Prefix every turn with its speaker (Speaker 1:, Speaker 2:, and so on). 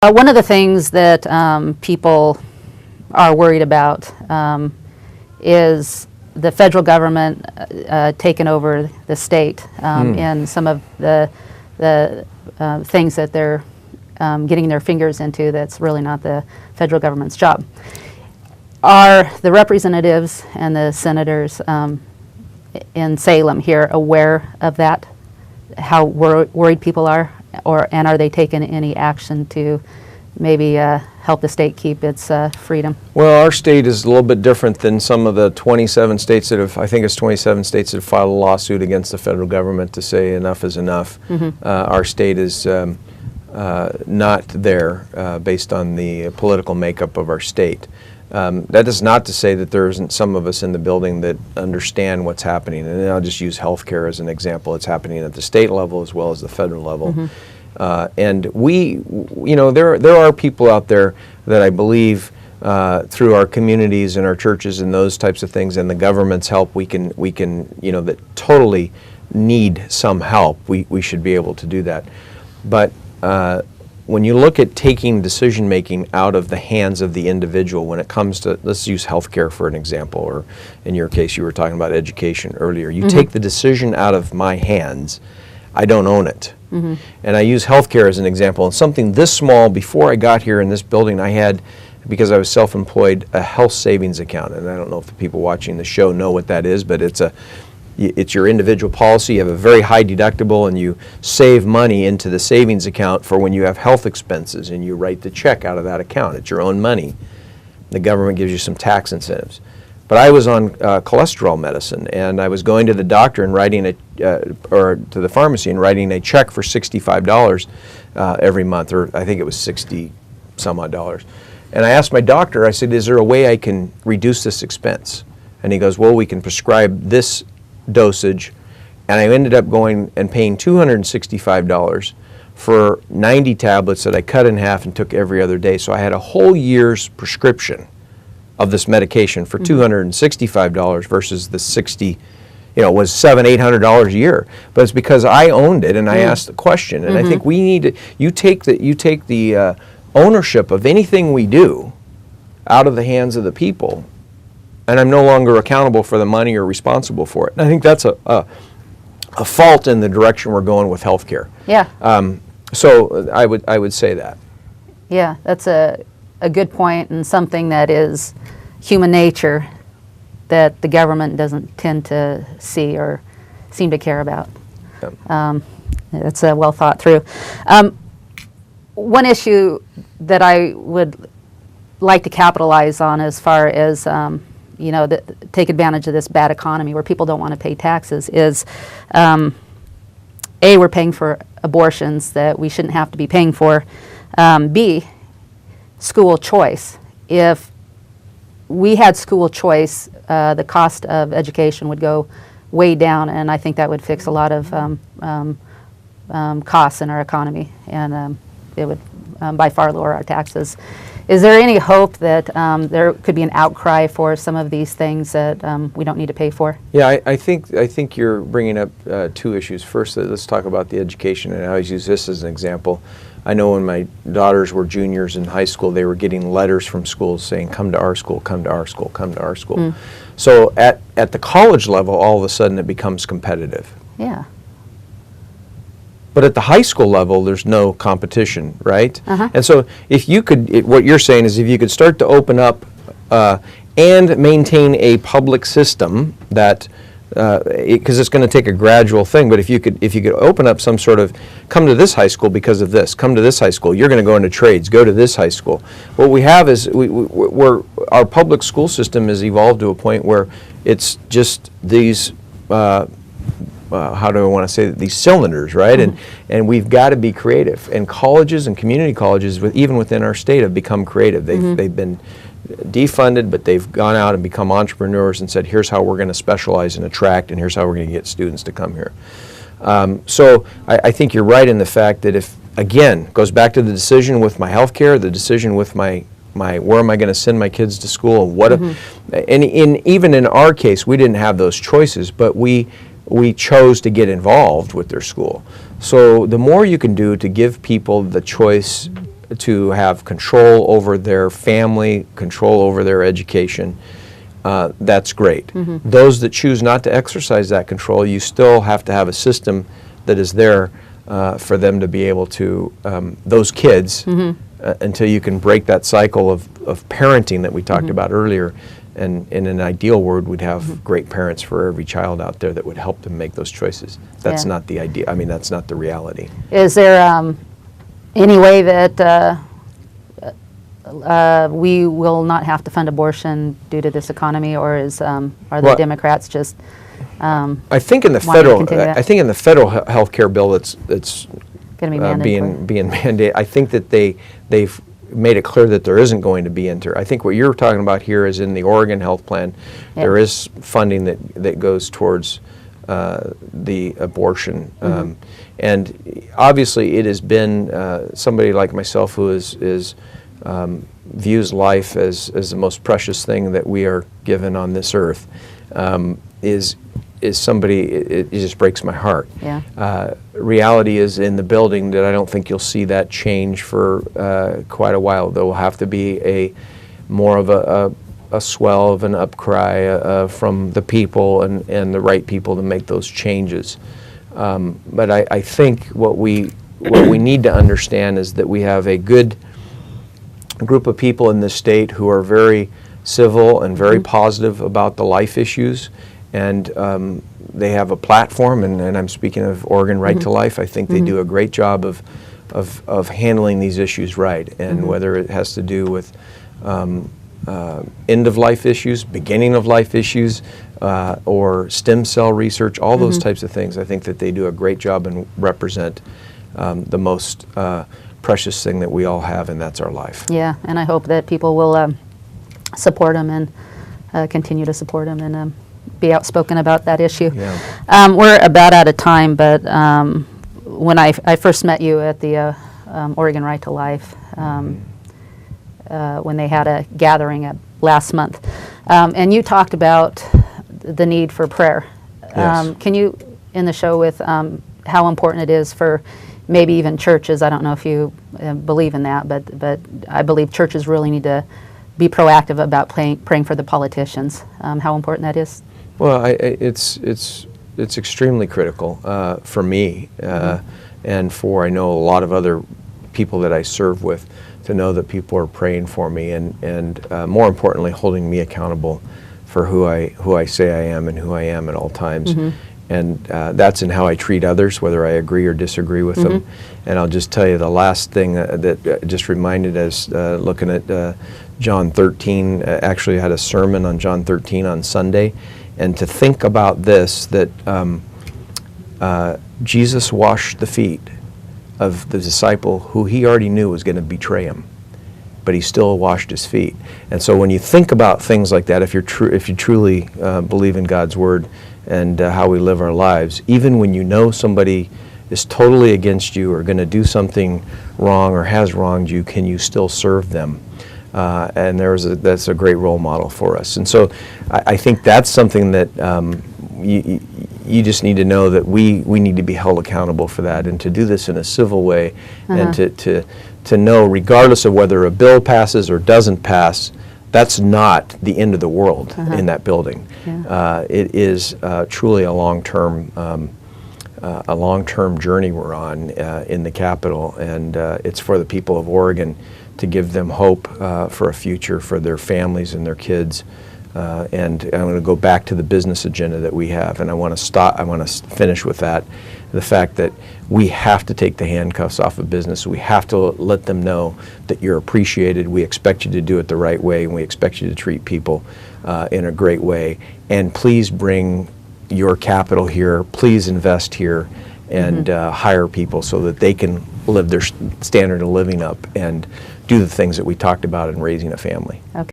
Speaker 1: One of the things that people are worried about is the federal government taking over the state in some of the things that they're getting their fingers into that's really not the federal government's job. Are the representatives and the senators in Salem here aware of that, how worried people are, and are they taking any action to maybe help the state keep its freedom?
Speaker 2: Well, our state is a little bit different than some of the 27 states that have, I think it's 27 states that have filed a lawsuit against the federal government to say enough is enough. Our state is not there based on the political makeup of our state. That is not to say that there isn't some of us in the building that understand what's happening, and I'll just use healthcare as an example. It's happening at the state level as well as the federal level. And we, you know, there are people out there that I believe through our communities and our churches and those types of things and the government's help, we can, you know, that totally need some help. We should be able to do that. But when you look at taking decision-making out of the hands of the individual when it comes to, let's use healthcare for an example, or in your case you were talking about education earlier. You take the decision out of my hands, I don't own it. And I use healthcare as an example. And something this small, before I got here in this building, I had, because I was self-employed, a health savings account. And I don't know if the people watching the show know what that is, but it's your individual policy. You have a very high deductible and you save money into the savings account for when you have health expenses, and you write the check out of that account. It's your own money. The government gives you some tax incentives. But I was on cholesterol medicine, and I was going to the doctor and writing or to the pharmacy and writing a check for $65 every month, or I think it was 60 some odd dollars. And I asked my doctor, I said, is there a way I can reduce this expense? And he goes, well, we can prescribe this dosage. And I ended up going and paying $265 for 90 tablets that I cut in half and took every other day. So I had a whole year's prescription of this medication for $265 versus the 60, you know, was $700-800 a year. But it's because I owned it and I asked the question. And I think we need to, you take the ownership of anything we do out of the hands of the people, and I'm no longer accountable for the money or responsible for it. And I think that's a fault in the direction we're going with healthcare.
Speaker 1: Yeah.
Speaker 2: So I would say that.
Speaker 1: Yeah, that's a good point, and something that is human nature that the government doesn't tend to see or seem to care about. It's well thought through. One issue that I would like to capitalize on as far as you know, take advantage of this bad economy where people don't want to pay taxes is A, we're paying for abortions that we shouldn't have to be paying for. B, school choice. If we had school choice, the cost of education would go way down, and I think that would fix a lot of costs in our economy, and it would by far lower our taxes. Is there any hope that there could be an outcry for some of these things that we don't need to pay for?
Speaker 2: Yeah, I think you're bringing up two issues. First, let's talk about the education, and I always use this as an example. I know when my daughters were juniors in high school, they were getting letters from schools saying, come to our school, come to our school, come to our school. So at the college level, all of a sudden it becomes competitive.
Speaker 1: Yeah.
Speaker 2: But at the high school level, there's no competition, right? And so if you could, what you're saying is if you could start to open up and maintain a public system that, because it's going to take a gradual thing, but if you could open up some sort of, come to this high school because of this, come to this high school, you're going to go into trades, go to this high school. What we have is, our public school system has evolved to a point where it's just these, how do I want to say that, these cylinders, right? And we've got to be creative. And colleges and community colleges, even within our state, have become creative. They've been defunded, but they've gone out and become entrepreneurs and said, here's how we're going to specialize and attract, and here's how we're going to get students to come here. So I think you're right in the fact that if, again, goes back to the decision with my health care, the decision with my where am I going to send my kids to school, and what, and even in our case, we didn't have those choices, but we chose to get involved with their school. So the more you can do to give people the choice to have control over their family, control over their education, that's great. Those that choose not to exercise that control, you still have to have a system that is there for them to be able to, those kids, until you can break that cycle of parenting that we talked about earlier. And in an ideal world, we'd have great parents for every child out there that would help them make those choices. That's
Speaker 1: Yeah.
Speaker 2: not the idea. I mean, that's not the reality.
Speaker 1: Is there any way that we will not have to fund abortion due to this economy, or are the
Speaker 2: Well,
Speaker 1: Democrats just
Speaker 2: I think in the
Speaker 1: wanting to
Speaker 2: federal,
Speaker 1: continue that?
Speaker 2: I think in the federal health care bill that's
Speaker 1: going to be mandatory?
Speaker 2: being mandated, I think that they've made it clear that there isn't going to be I think what you're talking about here is in the Oregon health plan,
Speaker 1: Yeah.
Speaker 2: there is funding that goes towards the abortion. And obviously it has been somebody like myself who views life as the most precious thing that we are given on this earth, is somebody, it just breaks my heart.
Speaker 1: Yeah.
Speaker 2: Reality is in the building that I don't think you'll see that change for quite a while. There will have to be more of a swell of an upcry from the people and the right people to make those changes. But I think what we need to understand is that we have a good group of people in this state who are very civil and very positive about the life issues, and they have a platform, and I'm speaking of Oregon Right to Life. I think they do a great job of handling these issues right, and whether it has to do with end of life issues, beginning of life issues, or stem cell research, all those types of things, I think that they do a great job and represent the most precious thing that we all have, and that's our life.
Speaker 1: Yeah, and I hope that people will support them and continue to support them and be outspoken about that issue.
Speaker 2: Yeah.
Speaker 1: We're about out of time, but when I first met you at the Oregon Right to Life, when they had a gathering last month, and you talked about the need for prayer.
Speaker 2: Yes.
Speaker 1: Can you, in the show, with how important it is for maybe even churches, I don't know if you believe in that, but I believe churches really need to be proactive about praying for the politicians, how important that is?
Speaker 2: Well, it's extremely critical for me and for, I know, a lot of other people that I serve with, to know that people are praying for me and more importantly, holding me accountable for who I say I am and who I am at all times. And that's in how I treat others, whether I agree or disagree with them. And I'll just tell you the last thing that just reminded us, looking at John 13, actually had a sermon on John 13 on Sunday, and to think about this, that Jesus washed the feet of the disciple who he already knew was going to betray him, but he still washed his feet. And so when you think about things like that, if you truly believe in God's word and how we live our lives, even when you know somebody is totally against you or going to do something wrong or has wronged you, can you still serve them? And that's a great role model for us. And so I think that's something that you just need to know, that we need to be held accountable for that, and to do this in a civil way, and to know, regardless of whether a bill passes or doesn't pass, that's not the end of the world in that building.
Speaker 1: Yeah.
Speaker 2: It is truly a long-term journey we're on in the Capitol, and it's for the people of Oregon to give them hope for a future for their families and their kids. And I'm going to go back to the business agenda that we have, and I want to finish with that. The fact that we have to take the handcuffs off of business. We have to let them know that you're appreciated. We expect you to do it the right way, and we expect you to treat people in a great way. And please bring your capital here. Please invest here, and hire people so that they can live their standard of living up and do the things that we talked about in raising a family.
Speaker 1: Okay.